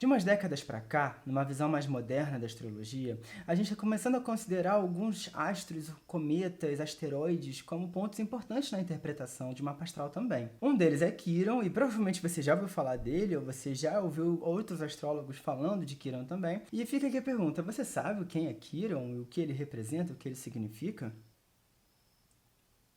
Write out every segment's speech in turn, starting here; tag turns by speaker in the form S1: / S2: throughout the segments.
S1: De umas décadas para cá, numa visão mais moderna da astrologia, a gente está começando a considerar alguns astros, cometas, asteroides como pontos importantes na interpretação de mapa astral também. Um deles é Quiron, e provavelmente você já ouviu falar dele, ou você já ouviu outros astrólogos falando de Quiron também. E fica aqui a pergunta: você sabe quem é Quiron, o que ele representa, o que ele significa?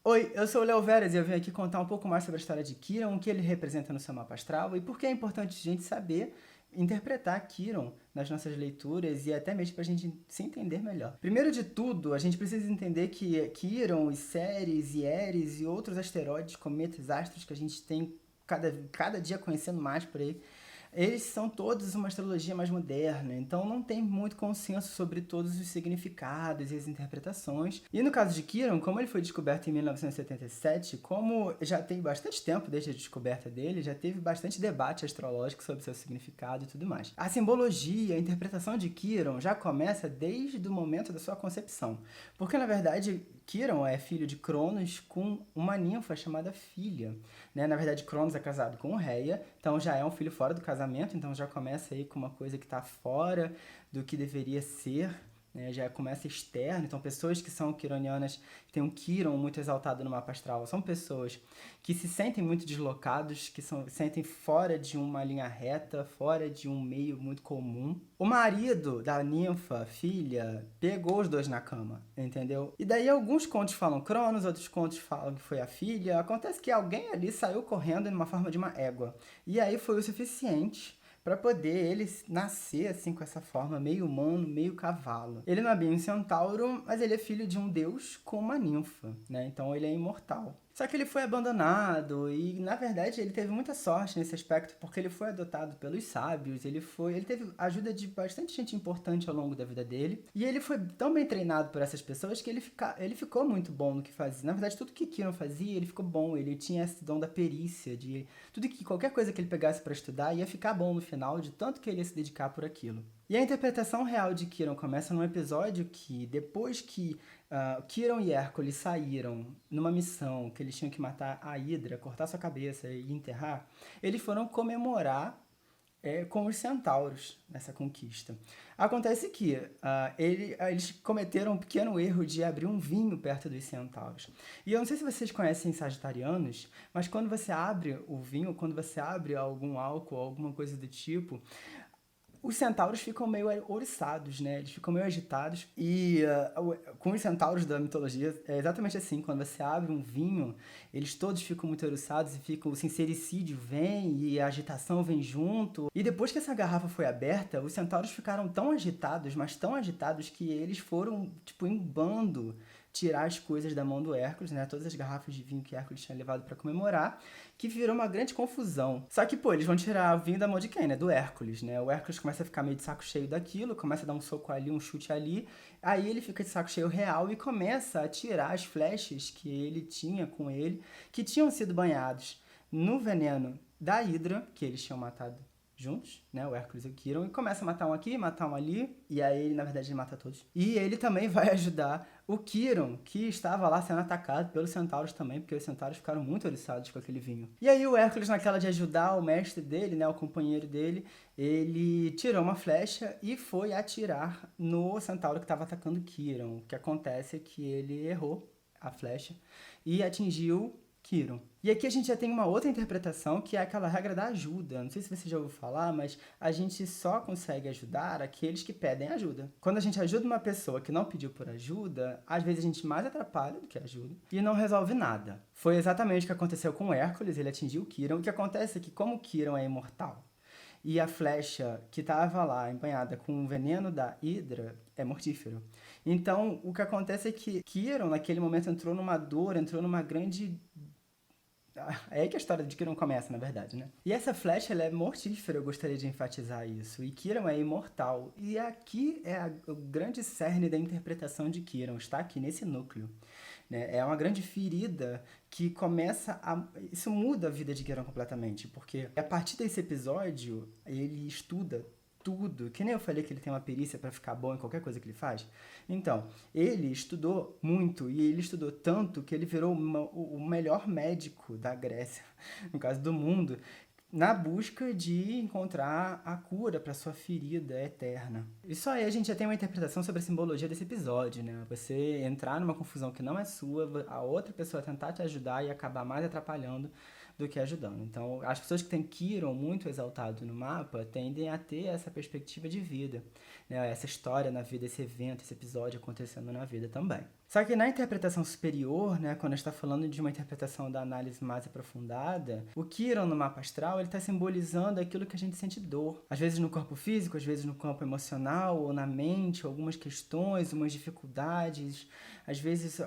S1: Oi, eu sou o Léo Veras e eu vim aqui contar um pouco mais sobre a história de Quiron, o que ele representa no seu mapa astral e por que é importante a gente saber interpretar Quiron nas nossas leituras e até mesmo para a gente se entender melhor. Primeiro de tudo, a gente precisa entender que Quiron, e Ceres, e Eris e outros asteroides, cometas, astros que a gente tem cada dia conhecendo mais por aí, eles são todos uma astrologia mais moderna, então não tem muito consenso sobre todos os significados e as interpretações. E no caso de Quiron, como ele foi descoberto em 1977, como já tem bastante tempo desde a descoberta dele, já teve bastante debate astrológico sobre seu significado e tudo mais. A simbologia, a interpretação de Quiron já começa desde o momento da sua concepção, porque na verdade Quiron é filho de Cronos com uma ninfa chamada Filha. Né? Na verdade, Cronos é casado com Reia, então já é um filho fora do casamento, então já começa aí com uma coisa que está fora do que deveria ser, né? Já começa externo. Então, pessoas que são quironianas, têm um Quiron muito exaltado no mapa astral, são pessoas que se sentem muito deslocados, que se sentem fora de uma linha reta, fora de um meio muito comum. O marido da ninfa, filha, pegou os dois na cama, entendeu? E daí alguns contos falam Cronos, outros contos falam que foi a filha. Acontece que alguém ali saiu correndo numa forma de uma égua. E aí foi o suficiente para poder ele nascer assim com essa forma meio humano, meio cavalo. Ele não é bem um centauro, mas ele é filho de um deus com uma ninfa, né? Então ele é imortal. Só que ele foi abandonado e, na verdade, ele teve muita sorte nesse aspecto porque ele foi adotado pelos sábios, ele teve ajuda de bastante gente importante ao longo da vida dele e ele foi tão bem treinado por essas pessoas que ele ficou muito bom no que fazia. Na verdade, tudo que Kiron fazia, ele ficou bom, ele tinha esse dom da perícia, de tudo que qualquer coisa que ele pegasse para estudar ia ficar bom no final, de tanto que ele ia se dedicar por aquilo. E a interpretação real de Kiron começa num episódio que, depois que Kiron e Hércules saíram numa missão que eles tinham que matar a Hidra, cortar sua cabeça e enterrar, eles foram comemorar com os centauros nessa conquista. Acontece que eles cometeram um pequeno erro de abrir um vinho perto dos centauros. E eu não sei se vocês conhecem sagitarianos, mas quando você abre o vinho, quando você abre algum álcool, alguma coisa do tipo, os centauros ficam meio ouriçados, né? Eles ficam meio agitados. E com os centauros da mitologia, é exatamente assim. Quando você abre um vinho, eles todos ficam muito ouriçados e ficam, o sincericídio vem e a agitação vem junto. E depois que essa garrafa foi aberta, os centauros ficaram tão agitados, mas tão agitados, que eles foram, tipo, em bando tirar as coisas da mão do Hércules, né? Todas as garrafas de vinho que Hércules tinha levado para comemorar, que virou uma grande confusão. Só que, pô, eles vão tirar o vinho da mão de quem, né? Do Hércules, né? O Hércules começa a ficar meio de saco cheio daquilo, começa a dar um soco ali, um chute ali, aí ele fica de saco cheio real e começa a tirar as flechas que ele tinha com ele, que tinham sido banhados no veneno da Hidra, que eles tinham matado juntos, né? O Hércules e o Quiron, e começa a matar um aqui, matar um ali, e aí ele, na verdade, ele mata todos. E ele também vai ajudar o Quiron, que estava lá sendo atacado pelos centauros também, porque os centauros ficaram muito oriçados com aquele vinho. E aí o Hércules, naquela de ajudar o mestre dele, né, o companheiro dele, ele tirou uma flecha e foi atirar no centauro que estava atacando o Quiron. O que acontece é que ele errou a flecha e atingiu Quiron. E aqui a gente já tem uma outra interpretação, que é aquela regra da ajuda. Não sei se você já ouviu falar, mas a gente só consegue ajudar aqueles que pedem ajuda. Quando a gente ajuda uma pessoa que não pediu por ajuda, às vezes a gente mais atrapalha do que ajuda e não resolve nada. Foi exatamente o que aconteceu com o Hércules, ele atingiu Quiron. O que acontece é que, como Quiron é imortal e a flecha que estava lá embanhada com o veneno da Hidra é mortífero. Então, o que acontece é que Quiron, naquele momento, entrou numa dor, entrou numa grande... É aí que a história de Kiron começa, na verdade, né? E essa flecha, ela é mortífera, eu gostaria de enfatizar isso. E Kiron é imortal. E aqui é o grande cerne da interpretação de Kiron, está aqui nesse núcleo. Né? É uma grande ferida que começa a... Isso muda a vida de Kiron completamente, porque a partir desse episódio, ele estuda tudo, que nem eu falei que ele tem uma perícia para ficar bom em qualquer coisa que ele faz. Então, ele estudou muito e ele estudou tanto que ele virou o melhor médico da Grécia, no caso do mundo, na busca de encontrar a cura para sua ferida eterna. E só aí a gente já tem uma interpretação sobre a simbologia desse episódio, né? Você entrar numa confusão que não é sua, a outra pessoa tentar te ajudar e acabar mais atrapalhando do que ajudando. Então, as pessoas que têm Quiron muito exaltado no mapa tendem a ter essa perspectiva de vida, né? Essa história na vida, esse evento, esse episódio acontecendo na vida também. Só que na interpretação superior, né, quando a gente está falando de uma interpretação da análise mais aprofundada, o Quiron no mapa astral ele está simbolizando aquilo que a gente sente dor. Às vezes no corpo físico, às vezes no campo emocional, ou na mente, algumas questões, umas dificuldades, às vezes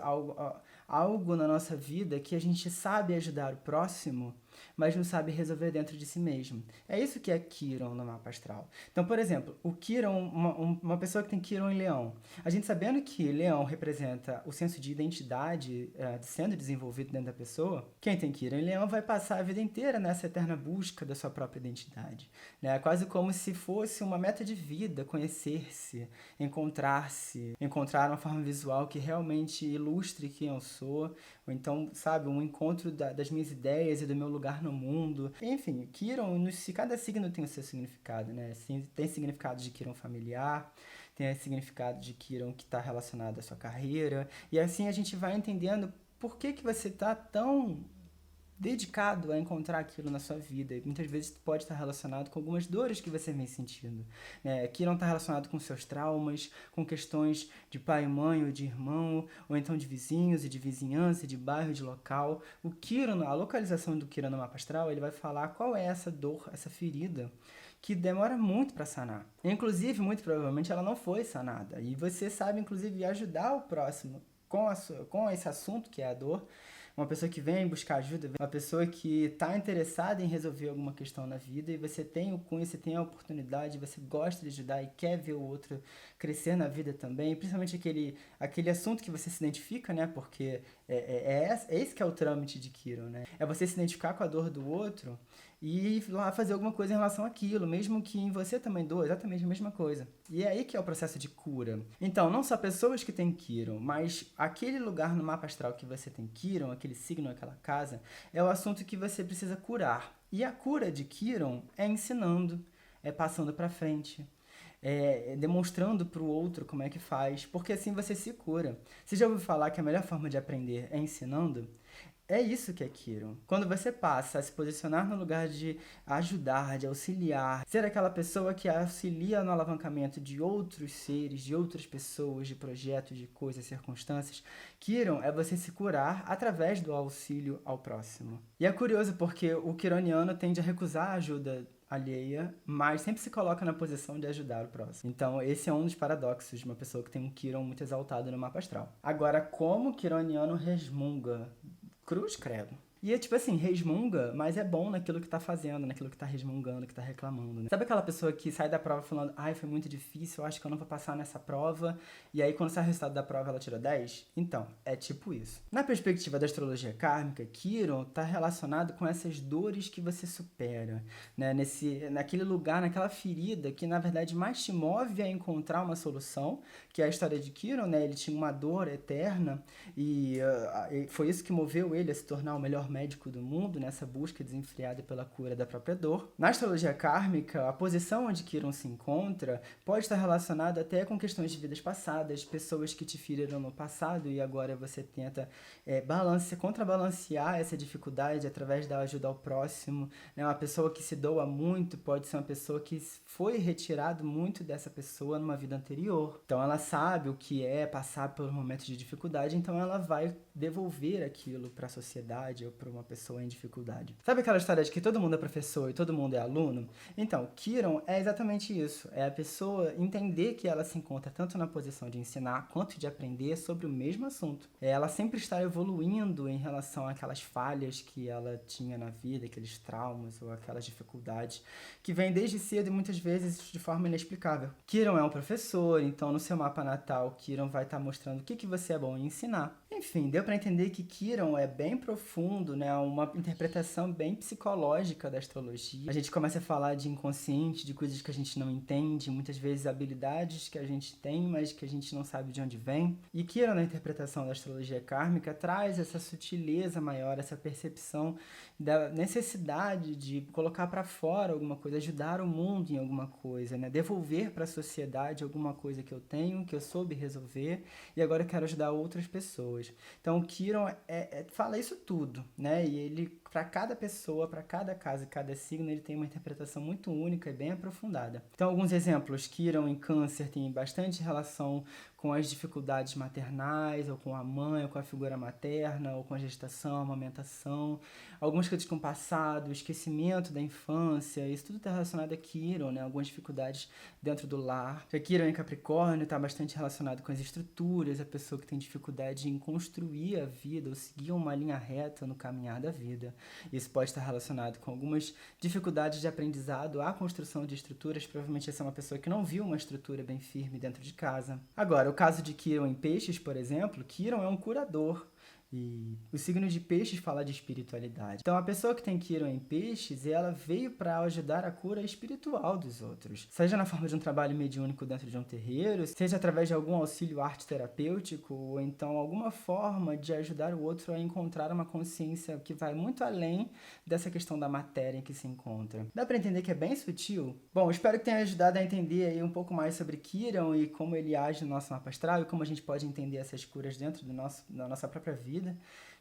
S1: algo na nossa vida que a gente sabe ajudar o próximo, mas não sabe resolver dentro de si mesmo. É isso que é Quiron no mapa astral. Então, por exemplo, o Quiron, uma pessoa que tem Quiron em Leão, a gente sabendo que Leão representa o senso de identidade sendo desenvolvido dentro da pessoa, quem tem Quiron em Leão vai passar a vida inteira nessa eterna busca da sua própria identidade. Né? Quase como se fosse uma meta de vida, conhecer-se, encontrar-se, encontrar uma forma visual que realmente ilustre quem eu sou, ou então, sabe, um encontro das minhas ideias e do meu lugar no mundo. Enfim, Quiron, cada signo tem o seu significado, né? Tem significado de Quiron familiar, tem significado de Quiron que está relacionado à sua carreira, e assim a gente vai entendendo por que você está tão dedicado a encontrar aquilo na sua vida. E muitas vezes pode estar relacionado com algumas dores que você vem sentindo. Né? Que não está relacionado com seus traumas, com questões de pai e mãe, ou de irmão, ou então de vizinhos e de vizinhança, de bairro, de local. O Quiron, a localização do Quiron no mapa astral, ele vai falar qual é essa dor, essa ferida, que demora muito para sanar. Inclusive, muito provavelmente, ela não foi sanada. E você sabe, inclusive, ajudar o próximo com esse assunto, que é a dor. Uma pessoa que vem buscar ajuda, uma pessoa que está interessada em resolver alguma questão na vida, e você tem o cunho, você tem a oportunidade, você gosta de ajudar e quer ver o outro crescer na vida também, principalmente aquele assunto que você se identifica, né? Porque esse que é o trâmite de Quiron, né? É você se identificar com a dor do outro e ir lá fazer alguma coisa em relação àquilo, mesmo que em você também doa exatamente a mesma coisa. E é aí que é o processo de cura. Então, não só pessoas que têm Quiron, mas aquele lugar no mapa astral que você tem Quiron, aquele signo, aquela casa, é o assunto que você precisa curar. E a cura de Quiron é ensinando, é passando para frente, demonstrando para o outro como é que faz, porque assim você se cura. Você já ouviu falar que a melhor forma de aprender é ensinando? É isso que é Quiron. Quando você passa a se posicionar no lugar de ajudar, de auxiliar, ser aquela pessoa que auxilia no alavancamento de outros seres, de outras pessoas, de projetos, de coisas, circunstâncias, Quiron é você se curar através do auxílio ao próximo. E é curioso porque o quironiano tende a recusar a ajuda alheia, mas sempre se coloca na posição de ajudar o próximo. Então, esse é um dos paradoxos de uma pessoa que tem um Quiron muito exaltado no mapa astral. Agora, como o quironiano resmunga? Cruz, credo. E é tipo assim, resmunga, mas é bom naquilo que tá fazendo, naquilo que tá resmungando, que tá reclamando, né? Sabe aquela pessoa que sai da prova falando, ai, foi muito difícil, eu acho que eu não vou passar nessa prova, e aí quando sai o resultado da prova ela tira 10? Então, é tipo isso. Na perspectiva da astrologia kármica, Quiron tá relacionado com essas dores que você supera, né? Naquele lugar, naquela ferida que na verdade mais te move a encontrar uma solução, que é a história de Quiron, né? Ele tinha uma dor eterna e foi isso que moveu ele a se tornar o melhor médico do mundo, nessa busca desenfreada pela cura da própria dor. Na astrologia kármica, a posição onde Quiron se encontra pode estar relacionada até com questões de vidas passadas, pessoas que te feriram no passado e agora você tenta contrabalancear essa dificuldade através da ajuda ao próximo. Né? Uma pessoa que se doa muito pode ser uma pessoa que foi retirado muito dessa pessoa numa vida anterior. Então ela sabe o que é passar por momentos de dificuldade, então ela vai devolver aquilo para a sociedade ou para uma pessoa em dificuldade. Sabe aquela história de que todo mundo é professor e todo mundo é aluno? Então, Quiron é exatamente isso. É a pessoa entender que ela se encontra tanto na posição de ensinar quanto de aprender sobre o mesmo assunto. Ela sempre está evoluindo em relação àquelas falhas que ela tinha na vida, aqueles traumas ou aquelas dificuldades que vêm desde cedo e muitas vezes de forma inexplicável. Quiron é um professor, então no seu mapa natal, Quiron vai estar mostrando o que você é bom em ensinar. Enfim, deu para entender que Quiron é bem profundo profundo, né? Uma interpretação bem psicológica da astrologia. A gente começa a falar de inconsciente, de coisas que a gente não entende, muitas vezes habilidades que a gente tem, mas que a gente não sabe de onde vem. E Quiron, na interpretação da astrologia kármica, traz essa sutileza maior, essa percepção da necessidade de colocar para fora alguma coisa, ajudar o mundo em alguma coisa, né? Devolver para a sociedade alguma coisa que eu tenho, que eu soube resolver, e agora eu quero ajudar outras pessoas. Então, o Quiron fala isso tudo, né? E ele, para cada pessoa, para cada casa, cada signo, ele tem uma interpretação muito única e bem aprofundada. Então, alguns exemplos. Quiron em Câncer tem bastante relação com as dificuldades maternais, ou com a mãe, ou com a figura materna, ou com a gestação, a amamentação. Algumas coisas com o passado, o esquecimento da infância, isso tudo está relacionado a Quiron, né? Algumas dificuldades dentro do lar. A Quiron em Capricórnio está bastante relacionado com as estruturas, a pessoa que tem dificuldade em construir a vida, ou seguir uma linha reta no caminhar da vida. Isso pode estar relacionado com algumas dificuldades de aprendizado, a construção de estruturas. Provavelmente essa é uma pessoa que não viu uma estrutura bem firme dentro de casa. Agora, o caso de Quiron em Peixes, por exemplo, Quiron é um curador. E o signo de Peixes fala de espiritualidade. Então, a pessoa que tem Quiron em Peixes, ela veio para ajudar a cura espiritual dos outros. Seja na forma de um trabalho mediúnico dentro de um terreiro, seja através de algum auxílio arte-terapêutico, ou então alguma forma de ajudar o outro a encontrar uma consciência que vai muito além dessa questão da matéria em que se encontra. Dá para entender que é bem sutil? Bom, espero que tenha ajudado a entender aí um pouco mais sobre Quiron e como ele age no nosso mapa astral e como a gente pode entender essas curas dentro da nossa própria vida.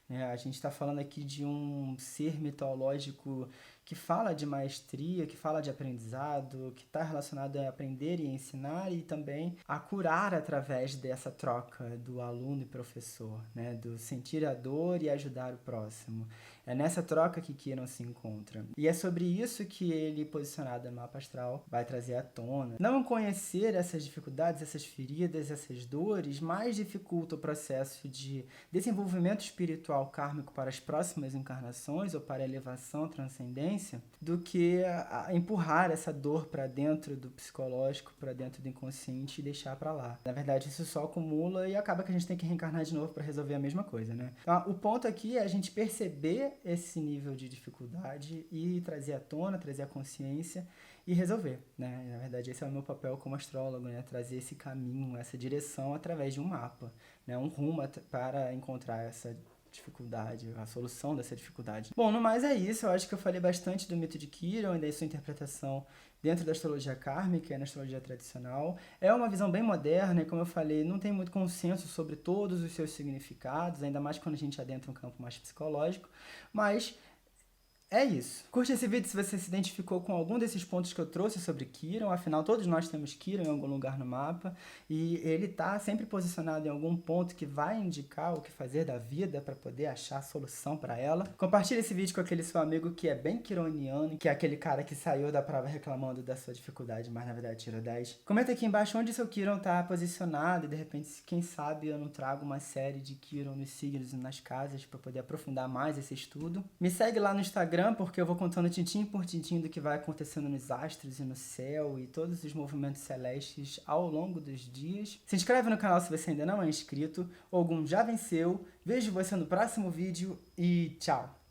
S1: A gente está falando aqui de um ser mitológico que fala de maestria, que fala de aprendizado, que está relacionado a aprender e ensinar e também a curar através dessa troca do aluno e professor, né? Do sentir a dor e ajudar o próximo. É nessa troca que Quiron se encontra. E é sobre isso que ele, posicionado no mapa astral, vai trazer à tona. Não conhecer essas dificuldades, essas feridas, essas dores, mais dificulta o processo de desenvolvimento espiritual kármico para as próximas encarnações ou para a elevação, transcendência, do que empurrar essa dor para dentro do psicológico, para dentro do inconsciente e deixar para lá. Na verdade, isso só acumula e acaba que a gente tem que reencarnar de novo para resolver a mesma coisa, né? Então, o ponto aqui é a gente perceber esse nível de dificuldade e trazer à tona, trazer a consciência e resolver, né? Na verdade, esse é o meu papel como astrólogo, né? Trazer esse caminho, essa direção através de um mapa, né? Um rumo para encontrar essa dificuldade, a solução dessa dificuldade. Bom, no mais é isso. Eu acho que eu falei bastante do mito de Quiron e da sua interpretação dentro da astrologia kármica e na astrologia tradicional. É uma visão bem moderna e, como eu falei, não tem muito consenso sobre todos os seus significados, ainda mais quando a gente adentra um campo mais psicológico, mas é isso. Curte esse vídeo se você se identificou com algum desses pontos que eu trouxe sobre Quiron. Afinal, todos nós temos Quiron em algum lugar no mapa. E ele está sempre posicionado em algum ponto que vai indicar o que fazer da vida para poder achar a solução para ela. Compartilhe esse vídeo com aquele seu amigo que é bem quironiano, que é aquele cara que saiu da prova reclamando da sua dificuldade, mas na verdade tirou 10. Comenta aqui embaixo onde seu Quiron está posicionado e de repente, quem sabe, eu não trago uma série de Quiron nos signos e nas casas para poder aprofundar mais esse estudo. Me segue lá no Instagram, porque eu vou contando tintim por tintim do que vai acontecendo nos astros e no céu e todos os movimentos celestes ao longo dos dias. Se inscreve no canal se você ainda não é inscrito. Ogum já venceu. Vejo você no próximo vídeo e tchau!